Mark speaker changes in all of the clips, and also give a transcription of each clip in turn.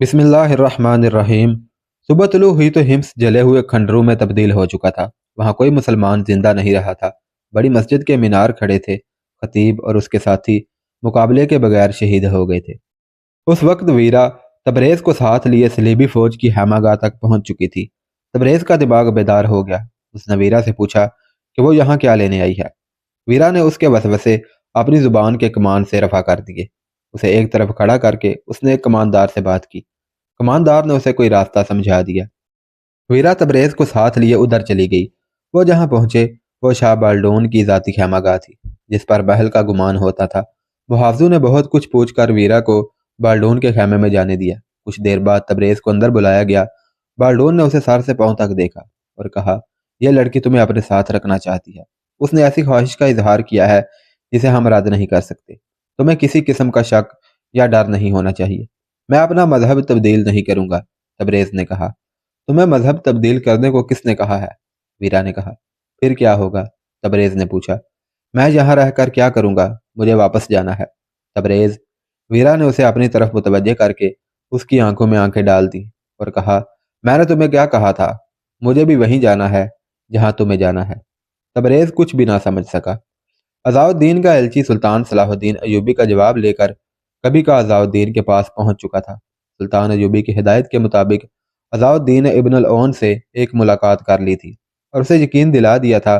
Speaker 1: بسم اللہ الرحمن الرحیم۔ صبح طلوع ہوئی تو ہمس جلے ہوئے کھنڈروں میں تبدیل ہو چکا تھا۔ وہاں کوئی مسلمان زندہ نہیں رہا تھا۔ بڑی مسجد کے مینار کھڑے تھے۔ خطیب اور اس کے ساتھی مقابلے کے بغیر شہید ہو گئے تھے۔ اس وقت ویرا تبریز کو ساتھ لیے صلیبی فوج کی خیمہ گاہ تک پہنچ چکی تھی۔ تبریز کا دماغ بیدار ہو گیا۔ اس نے ویرا سے پوچھا کہ وہ یہاں کیا لینے آئی ہے۔ ویرا نے اس کے وسوسے اپنی زبان کے کمان سے رفع کر دیے۔ اسے ایک طرف کھڑا کر کے اس نے ایک کماندار سے بات کی۔ کماندار نے اسے کوئی راستہ سمجھا دیا۔ ویرا تبریز کو ساتھ لیے ادھر چلی گئی۔ وہ جہاں پہنچے وہ شاہ بالڈون کی ذاتی خیمہ گاہ تھی، جس پر بحل کا گمان ہوتا تھا۔ محافظوں نے بہت کچھ پوچھ کر ویرا کو بالڈون کے خیمے میں جانے دیا۔ کچھ دیر بعد تبریز کو اندر بلایا گیا۔ بالڈون نے اسے سر سے پاؤں تک دیکھا اور کہا، یہ لڑکی تمہیں اپنے ساتھ رکھنا چاہتی ہے۔ اس نے ایسی خواہش کا اظہار کیا ہے جسے ہم رد نہیں کر سکتے۔ تمہیں کسی قسم کا شک یا ڈر نہیں ہونا چاہیے۔ میں اپنا مذہب تبدیل نہیں کروں گا، تبریز نے کہا۔ تمہیں مذہب تبدیل کرنے کو کس نے کہا ہے؟ ویرا نے کہا۔ پھر کیا ہوگا؟ تبریز نے پوچھا۔ میں یہاں رہ کر کیا کروں گا؟ مجھے واپس جانا ہے۔ تبریز، ویرا نے اسے اپنی طرف متوجہ کر کے اس کی آنکھوں میں آنکھیں ڈال دی اور کہا، میں نے تمہیں کیا کہا تھا؟ مجھے بھی وہیں جانا ہے جہاں تمہیں جانا ہے۔ تبریز کچھ بھی نہ سمجھ سکا۔ عزاء الدین کا ایلچی سلطان صلاح الدین ایوبی کا جواب لے کر کبھی کا عزاء الدین کے پاس پہنچ چکا تھا۔ سلطان ایوبی کی ہدایت کے مطابق عزاء الدین نے ابن العون سے ایک ملاقات کر لی تھی اور اسے یقین دلا دیا تھا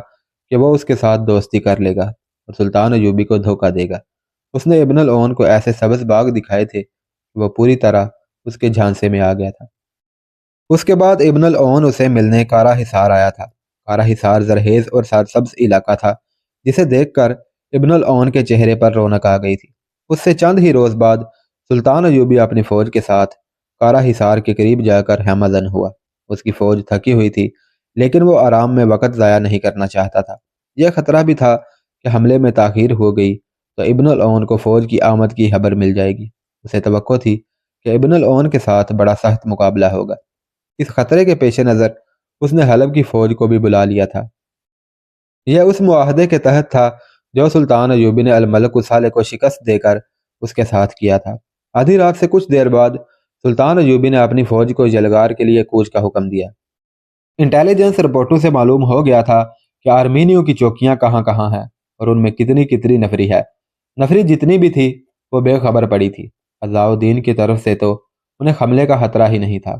Speaker 1: کہ وہ اس کے ساتھ دوستی کر لے گا اور سلطان ایوبی کو دھوکہ دے گا۔ اس نے ابن العون کو ایسے سبز باغ دکھائے تھے کہ وہ پوری طرح اس کے جھانسے میں آ گیا تھا۔ اس کے بعد ابن العون اسے ملنے کارا حصار آیا تھا۔ کارا حصار زرخیز اور سرسبز علاقہ تھا جسے دیکھ کر ابن العون کے چہرے پر رونق آ گئی تھی۔ اس سے چند ہی روز بعد سلطان ایوبی اپنی فوج کے ساتھ کارا حصار کے قریب جا کر ہمہ زن ہوا۔ اس کی فوج تھکی ہوئی تھی لیکن وہ آرام میں وقت ضائع نہیں کرنا چاہتا تھا۔ یہ خطرہ بھی تھا کہ حملے میں تاخیر ہو گئی تو ابن العون کو فوج کی آمد کی خبر مل جائے گی۔ اسے توقع تھی کہ ابن العون کے ساتھ بڑا سخت مقابلہ ہوگا۔ اس خطرے کے پیش نظر اس نے حلب کی فوج کو بھی بلا لیا تھا۔ یہ اس معاہدے کے تحت تھا جو سلطان ایوبی نے الملک صالح کو شکست دے کر اس کے ساتھ کیا تھا۔ آدھی رات سے کچھ دیر بعد سلطان ایوبی نے اپنی فوج کو یلغار کے لیے کوچ کا حکم دیا۔ انٹیلیجنس رپورٹوں سے معلوم ہو گیا تھا کہ آرمینیوں کی چوکیاں کہاں کہاں ہیں اور ان میں کتنی کتنی نفری ہے۔ نفری جتنی بھی تھی وہ بے خبر پڑی تھی۔ عزاء الدین کی طرف سے تو انہیں حملے کا خطرہ ہی نہیں تھا،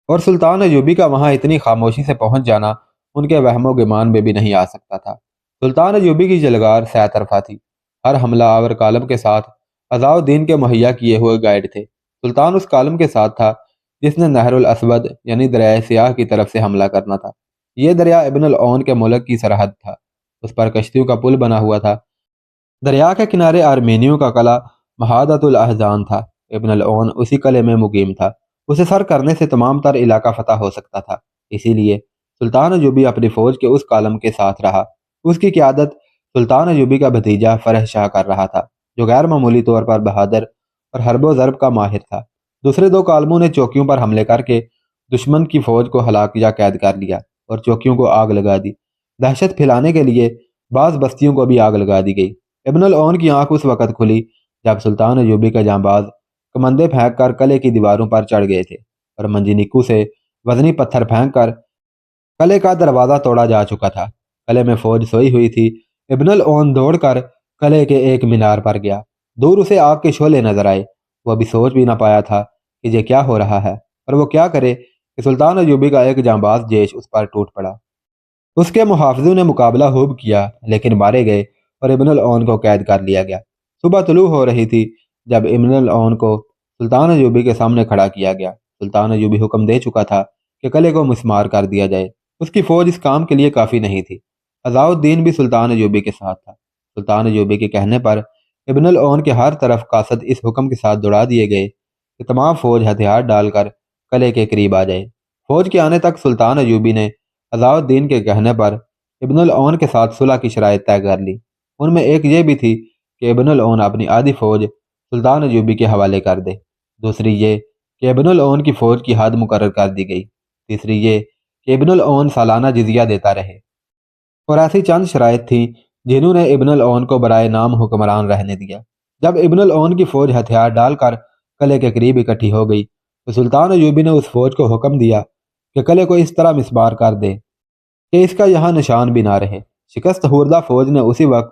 Speaker 1: اور سلطان ایوبی کا وہاں اتنی خاموشی سے پہنچ جانا ان کے وہم و گمان میں بھی نہیں آ سکتا تھا۔ سلطان ایوبی کی یلغار سہ طرفہ تھی۔ ہر حملہ آور کالم کے ساتھ عزاء الدین کے مہیا کیے ہوئے گائیڈ تھے۔ سلطان اس کالم کے ساتھ تھا جس نے نہر الاسود یعنی دریائے سیاہ کی طرف سے حملہ کرنا تھا۔ یہ دریا ابن العون کے ملک کی سرحد تھا۔ اس پر کشتیوں کا پل بنا ہوا تھا۔ دریا کے کنارے آرمینیوں کا قلعہ مہادت الاحزان تھا۔ ابن العون اسی قلعے میں مقیم تھا۔ اسے سر کرنے سے تمام تر علاقہ فتح ہو سکتا تھا، اسی لیے سلطان ایوبی اپنی فوج کے اس کالم کے ساتھ رہا۔ اس کی قیادت سلطان ایوبی کا بھتیجا فرح شاہ کر رہا تھا، جو غیر معمولی طور پر بہادر اور حرب و ضرب کا ماہر تھا۔ دوسرے دو کالموں نے چوکیوں پر حملے کر کے دشمن کی فوج کو ہلاک یا قید کر لیا اور چوکیوں کو آگ لگا دی۔ دہشت پھیلانے کے لیے بعض بستیوں کو بھی آگ لگا دی گئی۔ ابن العون کی آنکھ اس وقت کھلی جب سلطان ایوبی کا جانباز کمندے پھینک کر قلعے کی دیواروں پر چڑھ گئے تھے اور منجنیکو سے وزنی پتھر پھینک کر قلعے کا دروازہ توڑا جا چکا تھا۔ قلعے میں فوج سوئی ہوئی تھی۔ ابن العون دوڑ کر قلعے کے ایک مینار پر گیا۔ دور اسے آگ کے شعلے نظر آئے۔ وہ ابھی سوچ بھی نہ پایا تھا کہ یہ کیا ہو رہا ہے اور وہ کیا کرے کہ سلطان ایوبی کا ایک جانباز جیش اس پر ٹوٹ پڑا۔ اس کے محافظوں نے مقابلہ خوب کیا لیکن مارے گئے اور ابن العون کو قید کر لیا گیا۔ صبح طلوع ہو رہی تھی جب ابن العون کو سلطان ایوبی کے سامنے کھڑا کیا گیا۔ سلطان ایوبی حکم دے چکا تھا کہ قلعے کو مسمار کر دیا جائے۔ اس کی فوج اس کام کے لیے کافی نہیں تھی۔ عزاء الدین بھی سلطان ایوبی کے ساتھ تھا۔ سلطان ایوبی کے کہنے پر ابن العون کے ہر طرف قاصد اس حکم کے ساتھ دوڑا دیے گئے کہ تمام فوج ہتھیار ڈال کر قلعے کے قریب آ جائے۔ فوج کے آنے تک سلطان ایوبی نے عزاء الدین کے کہنے پر ابن العون کے ساتھ صلح کی شرائط طے کر لی۔ ان میں ایک یہ بھی تھی کہ ابن العون اپنی آدھی فوج سلطان ایوبی کے حوالے کر دے۔ دوسری یہ کہ ابن العون کی فوج کی حد مقرر کر دی گئی۔ تیسری یہ کہ ابن العون سالانہ جزیہ دیتا رہے۔ اور ایسی چند شرائط تھیں جنہوں نے ابن العون کو برائے نام حکمران رہنے دیا۔ جب ابن العون کی فوج ہتھیار ڈال کر قلعے کے قریب اکٹھی ہو گئی تو سلطان ایوبی نے اس فوج کو حکم دیا کہ قلعے کو اس طرح مسمار کر دے کہ اس کا یہاں نشان بھی نہ رہے۔ شکست خوردہ فوج نے اسی وقت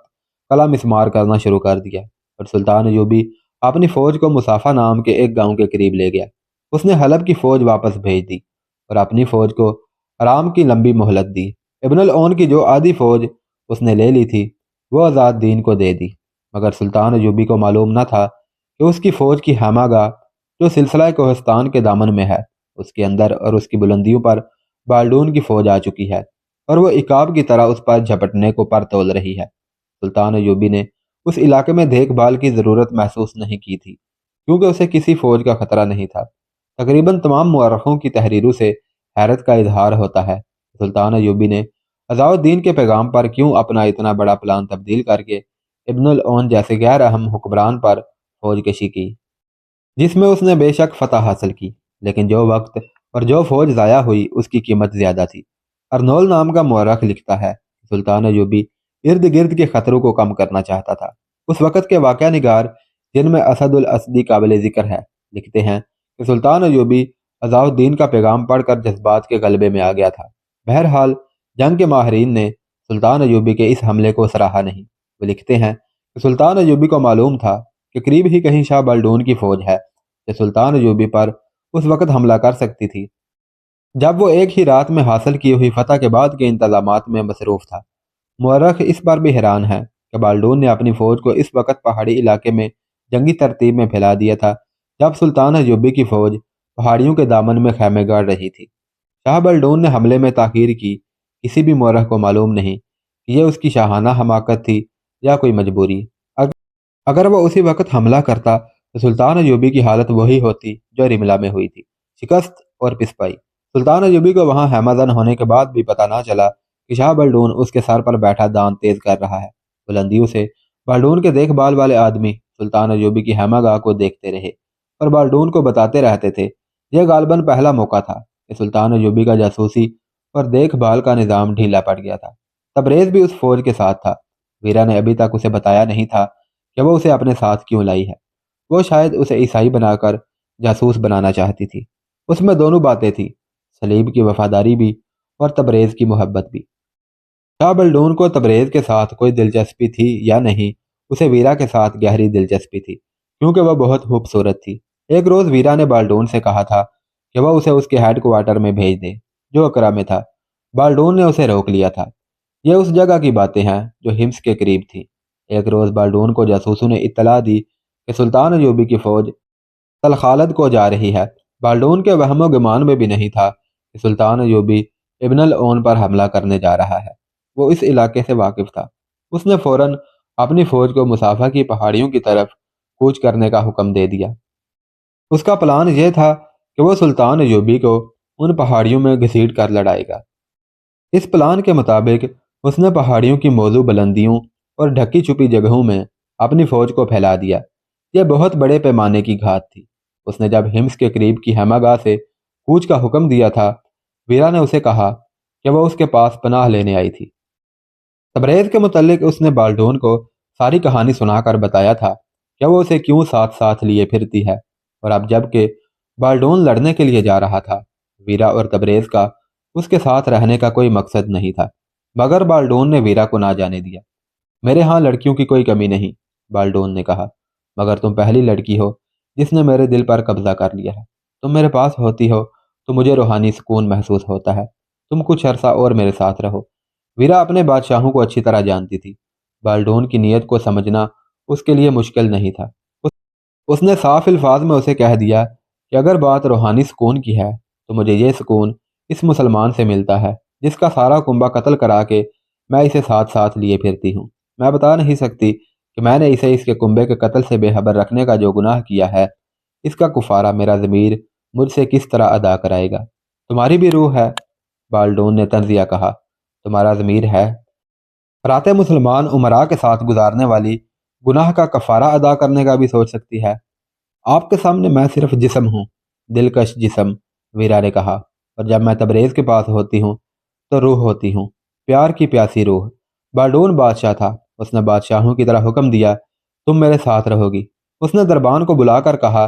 Speaker 1: قلعہ مسمار کرنا شروع کر دیا اور سلطان ایوبی اپنی فوج کو مصافہ نام کے ایک گاؤں کے قریب لے گیا۔ اس نے حلب کی فوج واپس بھیج دی اور اپنی فوج کو آرام کی لمبی مہلت دی۔ ابن العون کی جو آدھی فوج اس نے لے لی تھی وہ آزاد دین کو دے دی، مگر سلطان ایوبی کو معلوم نہ تھا کہ اس کی فوج کی خیمہ گاہ جو سلسلہ کوہستان کے دامن میں ہے، اس کے اندر اور اس کی بلندیوں پر بالڈون کی فوج آ چکی ہے اور وہ عقاب کی طرح اس پر جھپٹنے کو پر تول رہی ہے۔ سلطان ایوبی نے اس علاقے میں دیکھ بھال کی ضرورت محسوس نہیں کی تھی کیونکہ اسے کسی فوج کا خطرہ نہیں تھا۔ تقریباً تمام مورخوں کی تحریروں سے حیرت کا اظہار ہوتا ہے۔ سلطان ایوبی نے عزاء الدین کے پیغام پر کیوں اپنا اتنا بڑا پلان تبدیل کر کے ابن العون جیسے غیر اہم حکمران پر فوج کشی کی، جس میں اس نے بے شک فتح حاصل کی، لیکن جو وقت اور جو فوج ضائع ہوئی اس کی قیمت زیادہ تھی۔ ارنول نام کا مورخ لکھتا ہے کہ سلطان ایوبی ارد گرد کے خطروں کو کم کرنا چاہتا تھا۔ اس وقت کے واقعہ نگار جن میں اسد الاسدی قابل ذکر ہے لکھتے ہیں کہ سلطان ایوبی عزاء الدین کا پیغام پڑھ کر جذبات کے غلبے میں آ گیا تھا۔ بہرحال جنگ کے ماہرین نے سلطان ایوبی کے اس حملے کو سراہا نہیں۔ وہ لکھتے ہیں کہ سلطان ایوبی کو معلوم تھا کہ قریب ہی کہیں شاہ بلڈون کی فوج ہے جو سلطان ایوبی پر اس وقت حملہ کر سکتی تھی جب وہ ایک ہی رات میں حاصل کی ہوئی فتح کے بعد کے انتظامات میں مصروف تھا۔ مورخ اس پر بھی حیران ہے کہ بالڈون نے اپنی فوج کو اس وقت پہاڑی علاقے میں جنگی ترتیب میں پھیلا دیا تھا جب سلطان ایوبی کی فوج پہاڑیوں کے دامن میں خیمے گاڑ رہی تھی۔ شاہ بلڈون نے حملے میں تاخیر کی، کسی بھی مورخ کو معلوم نہیں کہ یہ اس کی شاہانہ حماقت تھی یا کوئی مجبوری۔ اگر وہ اسی وقت حملہ کرتا تو سلطان ایوبی کی حالت وہی ہوتی جو رملہ میں ہوئی تھی، شکست اور پسپائی۔ سلطان ایوبی کو وہاں ہیمہ زن ہونے کے بعد بھی پتہ نہ چلا کہ شاہ بلڈون اس کے سر پر بیٹھا دان تیز کر رہا ہے۔ بلندیوں سے بلڈون کے دیکھ بھال والے آدمی سلطان ایوبی کی ہیمہ گاہ کو دیکھتے رہے اور بلڈون کو بتاتے رہتے تھے۔ یہ غالباً پہلا موقع تھا کہ سلطان ایوبی کا جاسوسی اور دیکھ بھال کا نظام ڈھیلا پڑ گیا تھا۔ تبریز بھی اس فوج کے ساتھ تھا۔ ویرا نے ابھی تک اسے بتایا نہیں تھا کہ وہ اسے اپنے ساتھ کیوں لائی ہے۔ وہ شاید اسے عیسائی بنا کر جاسوس بنانا چاہتی تھی۔ اس میں دونوں باتیں تھیں، صلیب کی وفاداری بھی اور تبریز کی محبت بھی۔ شاہ بلڈون کو تبریز کے ساتھ کوئی دلچسپی تھی یا نہیں، اسے ویرا کے ساتھ گہری دلچسپی تھی کیونکہ وہ بہت خوبصورت تھی۔ ایک روز ویرا نے بالڈون سے کہا تھا کہ وہ اسے اس کے ہیڈ کوارٹر میں بھیج دے جو اکرا میں تھا۔ بالڈون نے اسے روک لیا تھا۔ یہ اس جگہ کی باتیں ہیں جو ہمس کے قریب تھی۔ ایک روز بالڈون کو جاسوسوں نے اطلاع دی کہ سلطان ایوبی کی فوج تلخالد کو جا رہی ہے۔ بالڈون کے وہم و گمان میں بھی نہیں تھا کہ سلطان ایوبی ابن العون پر حملہ کرنے جا رہا ہے۔ وہ اس علاقے سے واقف تھا۔ اس نے فوراً اپنی فوج کو مصافہ کی پہاڑیوں کی طرف کوچ کرنے کا حکم دے دیا۔ اس کا پلان یہ تھا کہ وہ سلطان ایوبی کو ان پہاڑیوں میں گھسیٹ کر لڑائے گا۔ اس پلان کے مطابق اس نے پہاڑیوں کی موزوں بلندیوں اور ڈھکی چھپی جگہوں میں اپنی فوج کو پھیلا دیا۔ یہ بہت بڑے پیمانے کی گھات تھی۔ اس نے جب ہمس کے قریب کی ہیمہ گاہ سے کوچ کا حکم دیا تھا، ویرا نے اسے کہا کہ وہ اس کے پاس پناہ لینے آئی تھی۔ تبریز کے متعلق اس نے بالڈون کو ساری کہانی سنا کر بتایا تھا کہ وہ اسے کیوں ساتھ ساتھ لیے پھرتی ہے، اور اب جب کہ بالڈون لڑنے کے لیے جا رہا تھا، ویرا اور تبریز کا اس کے ساتھ رہنے کا کوئی مقصد نہیں تھا، مگر بالڈون نے ویرا کو نہ جانے دیا۔ میرے ہاں لڑکیوں کی کوئی کمی نہیں، بالڈون نے کہا، مگر تم پہلی لڑکی ہو جس نے میرے دل پر قبضہ کر لیا ہے۔ تم میرے پاس ہوتی ہو تو مجھے روحانی سکون محسوس ہوتا ہے۔ تم کچھ عرصہ اور میرے ساتھ رہو۔ ویرا اپنے بادشاہوں کو اچھی طرح جانتی تھی۔ بالڈون کی نیت کو سمجھنا اس کے لیے مشکل نہیں تھا۔ اس نے صاف الفاظ میں اسے کہہ دیا کہ اگر بات روحانی سکون کی ہے تو مجھے یہ سکون اس مسلمان سے ملتا ہے جس کا سارا کنبہ قتل کرا کے میں اسے ساتھ ساتھ لیے پھرتی ہوں۔ میں بتا نہیں سکتی کہ میں نے اسے اس کے کنبے کے قتل سے بے خبر رکھنے کا جو گناہ کیا ہے، اس کا کفارہ میرا ضمیر مجھ سے کس طرح ادا کرائے گا۔ تمہاری بھی روح ہے، بالڈون نے تنزیہ کہا، تمہارا ضمیر ہے؟ راتیں مسلمان امراء کے ساتھ گزارنے والی گناہ کا کفارہ ادا کرنے کا بھی سوچ سکتی ہے؟ آپ کے سامنے میں صرف جسم ہوں، دلکش جسم، ویرا نے کہا، اور جب میں تبریز کے پاس ہوتی ہوں تو روح ہوتی ہوں، پیار کی پیاسی روح۔ بالڈون بادشاہ تھا۔ اس نے بادشاہوں کی طرح حکم دیا، تم میرے ساتھ رہو گی۔ اس نے دربان کو بلا کر کہا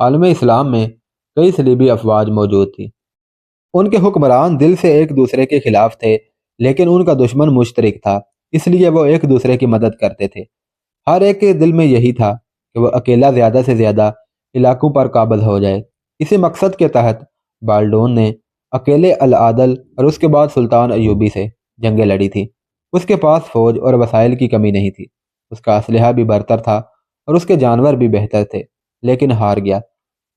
Speaker 1: عالم اسلام میں کئی صلیبی افواج موجود تھیں۔ ان کے حکمران دل سے ایک دوسرے کے خلاف تھے، لیکن ان کا دشمن مشترک تھا، اس لیے وہ ایک دوسرے کی مدد کرتے تھے۔ ہر ایک کے دل میں یہی تھا کہ وہ اکیلا زیادہ سے زیادہ علاقوں پر قابض ہو جائے۔ اسی مقصد کے تحت بالڈون نے اکیلے العادل اور اس کے بعد سلطان ایوبی سے جنگیں لڑی تھیں۔ اس کے پاس فوج اور وسائل کی کمی نہیں تھی، اس کا اسلحہ بھی برتر تھا اور اس کے جانور بھی بہتر تھے، لیکن ہار گیا۔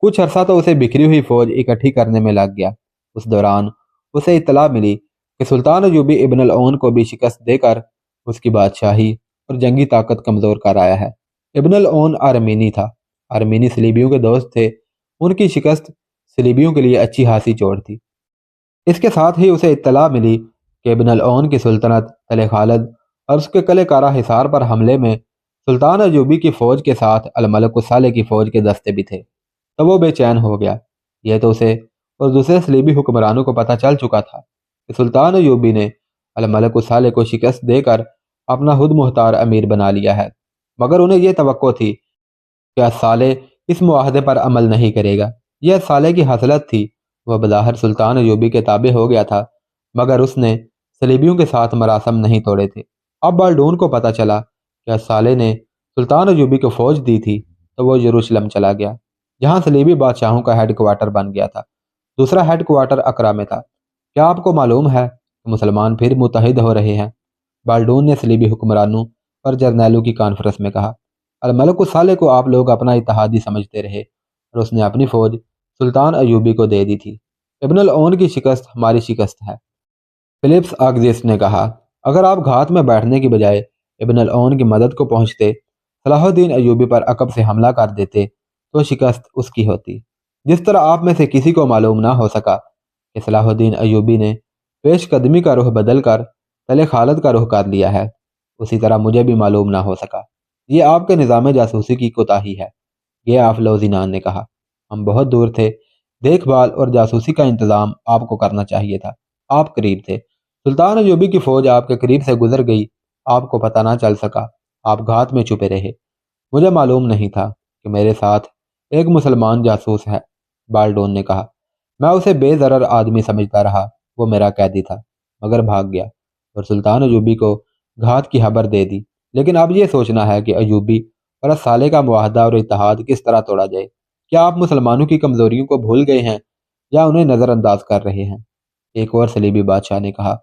Speaker 1: کچھ عرصہ تو اسے بکھری ہوئی فوج اکٹھی کرنے میں لگ گیا۔ اس دوران اسے اطلاع ملی کہ سلطان ایوبی ابن العون کو بھی شکست دے کر اس کی بادشاہی اور جنگی طاقت کمزور کر آیا ہے۔ ابن العون آرمینی تھا، آرمینی صلیبیوں کے دوست تھے۔ ان کی شکست صلیبیوں کے لیے اچھی خاصی چوٹ تھی۔ اس کے ساتھ ہی اسے اطلاع ملی کہ ابن العون کی سلطنت تل خالد اور اس کے قلعہ کارا حصار پر حملے میں سلطان ایوبی کی فوج کے ساتھ الملک الصالح کی فوج کے دستے بھی تھے، تو وہ بے چین ہو گیا۔ یہ تو اسے اور دوسرے صلیبی حکمرانوں کو پتہ چل چکا تھا کہ سلطان ایوبی نے الملک الصالح کو شکست دے کر اپنا خود مختار امیر بنا لیا ہے، مگر انہیں یہ توقع تھی کہ الصالح اس معاہدے پر عمل نہیں کرے گا۔ یہ الصالح کی حسرت تھی، وہ بظاہر سلطان ایوبی کے تابع ہو گیا تھا، مگر اس نے صلیبیوں کے ساتھ مراسم نہیں توڑے تھے۔ اب بالڈون کو پتہ چلا کہ الصالح نے سلطان ایوبی کو فوج دی تھی، تو وہ یروشلم چلا گیا، جہاں صلیبی بادشاہوں کا ہیڈ کوارٹر بن گیا تھا۔ دوسرا ہیڈ کوارٹر اقرا میں تھا۔ کیا آپ کو معلوم ہے کہ مسلمان پھر متحد ہو رہے ہیں؟ بالڈون نے صلیبی حکمرانوں اور جرنیلوں کی کانفرنس میں کہا۔ الملک الصالح کو آپ لوگ اپنا اتحادی سمجھتے رہے اور اس نے اپنی فوج سلطان ایوبی کو دے دی تھی۔ ابن العون کی شکست ہماری شکست ہے۔ فلپس آگزیس نے کہا، اگر آپ گھات میں بیٹھنے کی بجائے ابن العون کی مدد کو پہنچتے، صلاح الدین ایوبی پر عقب سے حملہ کر دیتے، تو شکست اس کی ہوتی۔ جس طرح آپ میں سے کسی کو معلوم نہ ہو سکا کہ صلاح الدین ایوبی نے پیش قدمی کا رخ بدل کر تل خالد کا رخ کر لیا ہے، اسی طرح مجھے بھی معلوم نہ ہو سکا۔ یہ آپ کے نظام جاسوسی کی کوتاہی ہے، یہ آفلو زینان نے کہا۔ ہم بہت دور تھے، دیکھ بھال اور جاسوسی کا انتظام آپ کو کرنا چاہیے تھا، آپ قریب تھے۔ سلطان ایوبی کی فوج آپ کے قریب سے گزر گئی، آپ کو پتہ نہ چل سکا، آپ گھات میں چھپے رہے۔ مجھے معلوم نہیں تھا کہ میرے ساتھ ایک مسلمان جاسوس ہے، بالڈون نے کہا۔ میں اسے بے ضرر آدمی سمجھتا رہا، وہ میرا قیدی تھا، مگر بھاگ گیا اور سلطان ایوبی کو گھات کی خبر دے دی۔ لیکن اب یہ سوچنا ہے کہ ایوبی اور الصالح کا معاہدہ اور اتحاد کس طرح توڑا جائے۔ کیا آپ مسلمانوں کی کمزوریوں کو بھول گئے ہیں یا انہیں نظر انداز کر رہے ہیں؟ ایک اور صلیبی بادشاہ نے کہا،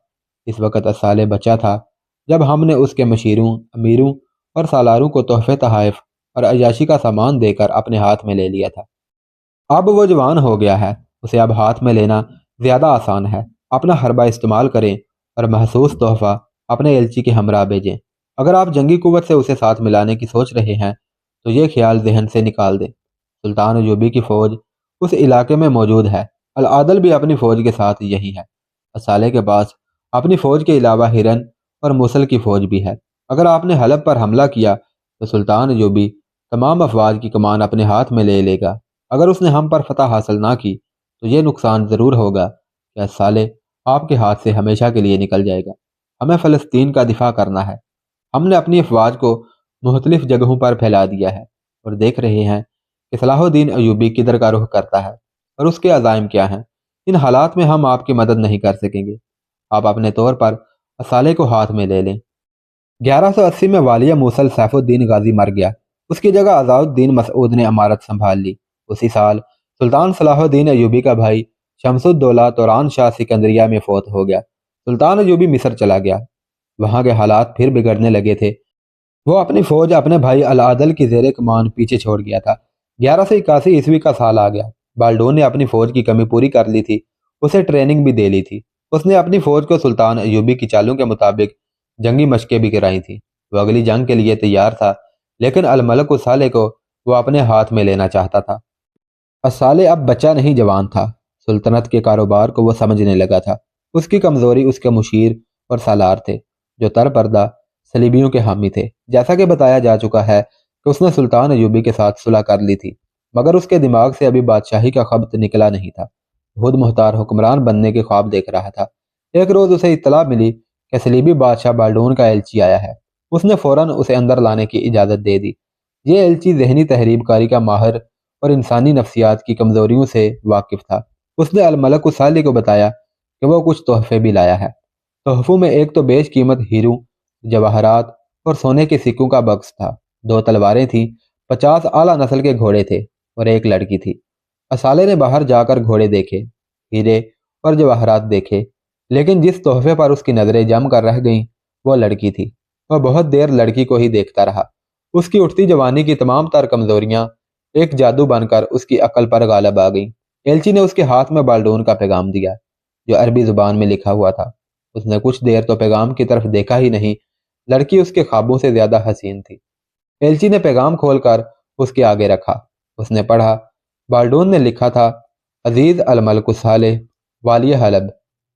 Speaker 1: اس وقت الصالح بچہ تھا جب ہم نے اس کے مشیروں، امیروں اور سالاروں کو تحفے تحائف اور عیاشی کا سامان دے کر اپنے ہاتھ میں لے لیا تھا۔ اب وہ جوان ہو گیا ہے، اسے اب ہاتھ میں لینا زیادہ آسان ہے۔ اپنا حربہ استعمال کریں اور محسوس تحفہ اپنے ایلچی کے ہمراہ بھیجیں۔ اگر آپ جنگی قوت سے اسے ساتھ ملانے کی سوچ رہے ہیں تو یہ خیال ذہن سے نکال دیں۔ سلطان ایوبی کی فوج اس علاقے میں موجود ہے، العادل بھی اپنی فوج کے ساتھ یہی ہے۔ الصالح کے پاس اپنی فوج کے علاوہ ہرن اور موصل کی فوج بھی ہے۔ اگر آپ نے حلب پر حملہ کیا تو سلطان ایوبی تمام افواج کی کمان اپنے ہاتھ میں لے لے گا۔ اگر اس نے ہم پر فتح حاصل نہ کی تو یہ نقصان ضرور ہوگا کہ الصالح آپ کے ہاتھ سے ہمیشہ کے لیے نکل جائے گا۔ ہمیں فلسطین کا دفاع کرنا ہے۔ ہم نے اپنی افواج کو مختلف جگہوں پر پھیلا دیا ہے اور دیکھ رہے ہیں کہ صلاح الدین ایوبی کدھر کا رخ کرتا ہے اور اس کے عزائم کیا ہیں۔ ان حالات میں ہم آپ کی مدد نہیں کر سکیں گے۔ آپ اپنے طور پر الصالح کو ہاتھ میں لے لیں۔ 1180 میں والیہ موصل سیف الدین غازی مر گیا، اس کی جگہ عزاء الدین مسعود نے امارت سنبھال لی۔ اسی سال سلطان صلاح الدین ایوبی کا بھائی شمس الدولہ توران شاہ سکندریہ میں فوت ہو گیا۔ سلطان ایوبی مصر چلا گیا، وہاں کے حالات پھر بگڑنے لگے تھے۔ وہ اپنی فوج اپنے بھائی العادل کی زیر کمان پیچھے چھوڑ گیا تھا۔ 1181 عیسوی کا سال آ گیا۔ بالڈون نے اپنی فوج کی کمی پوری کر لی تھی، اسے ٹریننگ بھی دے لی تھی۔ اس نے اپنی فوج کو سلطان ایوبی کی چالوں کے مطابق جنگی مشقیں بھی کرائی تھیں۔ وہ اگلی جنگ کے لیے تیار تھا، لیکن الملک الصالح کو وہ اپنے ہاتھ میں لینا چاہتا تھا۔ الصالح اب بچہ نہیں جوان تھا، سلطنت کے کاروبار کو وہ سمجھنے لگا تھا۔ اس کی کمزوری اس کے مشیر اور سالار تھے، جو تر پردہ صلیبیوں کے حامی تھے۔ جیسا کہ بتایا جا چکا ہے کہ اس نے سلطان ایوبی کے ساتھ صلح کر لی تھی، مگر اس کے دماغ سے ابھی بادشاہی کا خبط نکلا نہیں تھا۔ خود مختار حکمران بننے کے خواب دیکھ رہا تھا۔ ایک روز اسے اطلاع ملی کہ صلیبی بادشاہ بالڈون کا ایلچی آیا ہے۔ اس نے فوراً اسے اندر لانے کی اجازت دے دی۔ یہ ایلچی ذہنی تحریب کاری کا ماہر اور انسانی نفسیات کی کمزوریوں سے واقف تھا۔ اس نے الملک الصالح کو بتایا کہ وہ کچھ تحفے بھی لایا ہے۔ تحفوں میں ایک تو بیش قیمت ہیروں، جواہرات اور سونے کے سکوں کا بکس تھا، 2 تلواریں تھیں، 50 اعلیٰ نسل کے گھوڑے تھے اور ایک لڑکی تھی۔ اصالے نے باہر جا کر گھوڑے دیکھے، ہیرے اور جواہرات دیکھے، لیکن جس تحفے پر اس کی نظریں جم کر رہ گئیں وہ لڑکی تھی۔ وہ بہت دیر لڑکی کو ہی دیکھتا رہا۔ اس کی اٹھتی جوانی کی تمام تر کمزوریاں ایک جادو بن کر اس کی عقل پر غالب آ گئیں۔ ایلچی نے اس کے ہاتھ میں بالڈون کا پیغام دیا جو عربی زبان میں لکھا ہوا تھا۔ اس نے کچھ دیر تو پیغام کی طرف دیکھا ہی نہیں، لڑکی اس کے خوابوں سے زیادہ حسین تھی۔ ایلچی نے پیغام کھول کر اس کے آگے رکھا۔ اس نے پڑھا۔ بالڈون نے لکھا تھا، عزیز الملک الصالح والی حلب،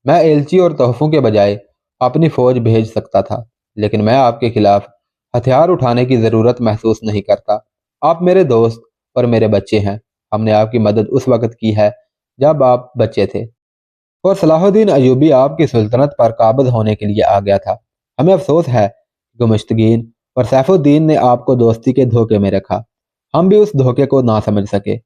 Speaker 1: میں ایلچی اور تحفوں کے بجائے اپنی فوج بھیج سکتا تھا، لیکن میں آپ کے خلاف ہتھیار اٹھانے کی ضرورت محسوس نہیں کرتا۔ آپ میرے دوست اور میرے بچے ہیں۔ ہم نے آپ کی مدد اس وقت کی ہے جب آپ بچے تھے، اور صلاح الدین ایوبی آپ کی سلطنت پر قابض ہونے کے لیے آ گیا تھا۔ ہمیں افسوس ہے کہ گمشتگین اور سیف الدین نے آپ کو دوستی کے دھوکے میں رکھا۔ ہم بھی اس دھوکے کو نہ سمجھ سکے۔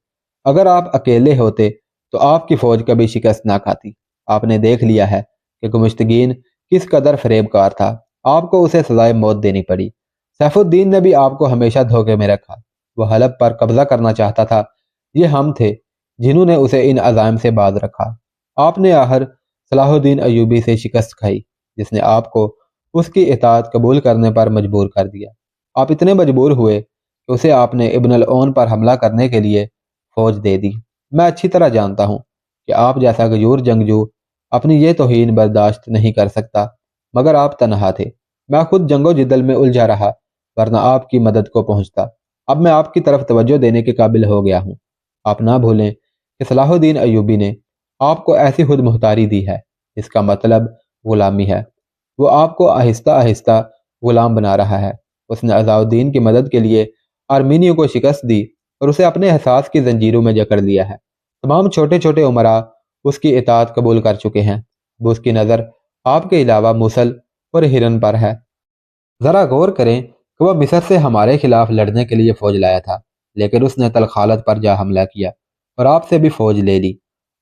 Speaker 1: اگر آپ اکیلے ہوتے تو آپ کی فوج کبھی شکست نہ کھاتی۔ آپ نے دیکھ لیا ہے کہ گمشتگین کس قدر فریب کار تھا۔ آپ کو اسے سزائے موت دینی پڑی۔ سیف الدین نے بھی آپ کو ہمیشہ دھوکے میں رکھا۔ وہ حلب پر قبضہ کرنا چاہتا تھا۔ یہ ہم تھے جنہوں نے اسے ان عزائم سے باز رکھا۔ آپ نے آخر صلاح الدین ایوبی سے شکست کھائی، جس نے آپ کو اس کی اطاعت قبول کرنے پر مجبور کر دیا۔ آپ اتنے مجبور ہوئے کہ اسے آپ نے ابن العون پر حملہ کرنے کے لیے فوج دے دی۔ میں اچھی طرح جانتا ہوں کہ آپ جیسا غیور جنگجو اپنی یہ توہین برداشت نہیں کر سکتا، مگر آپ تنہا تھے۔ میں خود جنگ و جدل میں الجھا رہا، ورنہ آپ کی مدد کو پہنچتا۔ اب میں آپ کی طرف توجہ دینے کے قابل ہو گیا ہوں۔ آپ نہ بھولیں کہ صلاح الدین ایوبی نے آپ کو ایسی خود مختاری دی ہے جس کا مطلب غلامی ہے۔ وہ آپ کو آہستہ آہستہ غلام بنا رہا ہے۔ اس نے عزاء الدین کی مدد کے لیے آرمینیوں کو شکست دی اور اسے اپنے احساس کی زنجیروں میں جکڑ لیا ہے۔ تمام چھوٹے چھوٹے عمراء اس کی اطاعت قبول کر چکے ہیں۔ وہ اس کی نظر آپ کے علاوہ موصل اور ہرن پر ہے۔ ذرا غور کریں کہ وہ مصر سے ہمارے خلاف لڑنے کے لیے فوج لایا تھا، لیکن اس نے تلخالت پر جا حملہ کیا اور آپ سے بھی فوج لے لی۔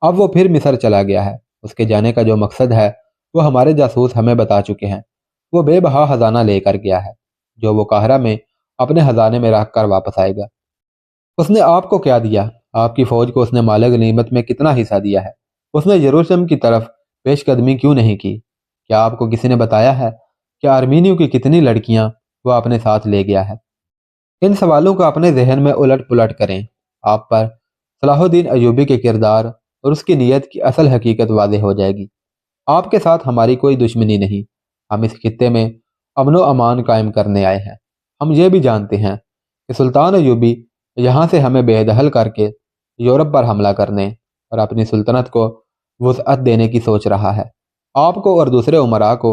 Speaker 1: اب وہ پھر مصر چلا گیا ہے۔ اس کے جانے کا جو مقصد ہے وہ ہمارے جاسوس ہمیں بتا چکے ہیں۔ وہ بے بہا خزانہ لے کر گیا ہے جو وہ قاہرہ میں اپنے خزانے میں رکھ کر واپس آئے گا۔ اس نے آپ کو کیا دیا؟ آپ کی فوج کو اس نے مال غنیمت میں کتنا حصہ دیا ہے؟ اس نے یروشلم کی طرف پیش قدمی کیوں نہیں کی؟ کیا آپ کو کسی نے بتایا ہے کہ آرمینیوں کی کتنی لڑکیاں وہ اپنے ساتھ لے گیا ہے؟ ان سوالوں کو اپنے ذہن میں الٹ پلٹ کریں۔ آپ پر صلاح الدین ایوبی کے کردار اور اس کی نیت کی اصل حقیقت واضح ہو جائے گی۔ آپ کے ساتھ ہماری کوئی دشمنی نہیں۔ ہم اس خطے میں امن و امان قائم کرنے آئے ہیں۔ ہم یہ بھی جانتے ہیں کہ سلطان ایوبی یہاں سے ہمیں بے دخل کر کے یورپ پر حملہ کرنے اور اپنی سلطنت کو وسعت دینے کی سوچ رہا ہے۔ آپ کو اور دوسرے عمراء کو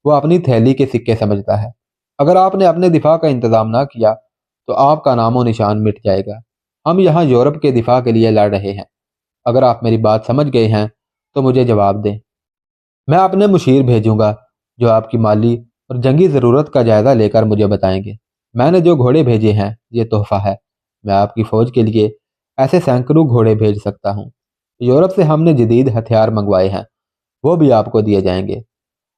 Speaker 1: وہ اپنی تھیلی کے سکے سمجھتا ہے۔ اگر آپ نے اپنے دفاع کا انتظام نہ کیا تو آپ کا نام و نشان مٹ جائے گا۔ ہم یہاں یورپ کے دفاع کے لیے لڑ رہے ہیں۔ اگر آپ میری بات سمجھ گئے ہیں تو مجھے جواب دیں۔ میں اپنے مشیر بھیجوں گا جو آپ کی مالی اور جنگی ضرورت کا جائزہ لے کر مجھے بتائیں گے۔ میں نے جو گھوڑے بھیجے ہیں یہ تحفہ ہے۔ میں آپ کی فوج کے لیے ایسے سینکڑوں گھوڑے بھیج سکتا ہوں۔ یورپ سے ہم نے جدید ہتھیار منگوائے ہیں، وہ بھی آپ کو دیے جائیں گے۔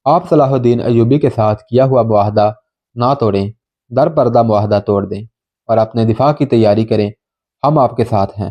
Speaker 1: آپ صلاح الدین ایوبی کے ساتھ کیا ہوا معاہدہ نہ توڑیں، در پردہ معاہدہ توڑ دیں اور اپنے دفاع کی تیاری کریں۔ ہم آپ کے ساتھ ہیں۔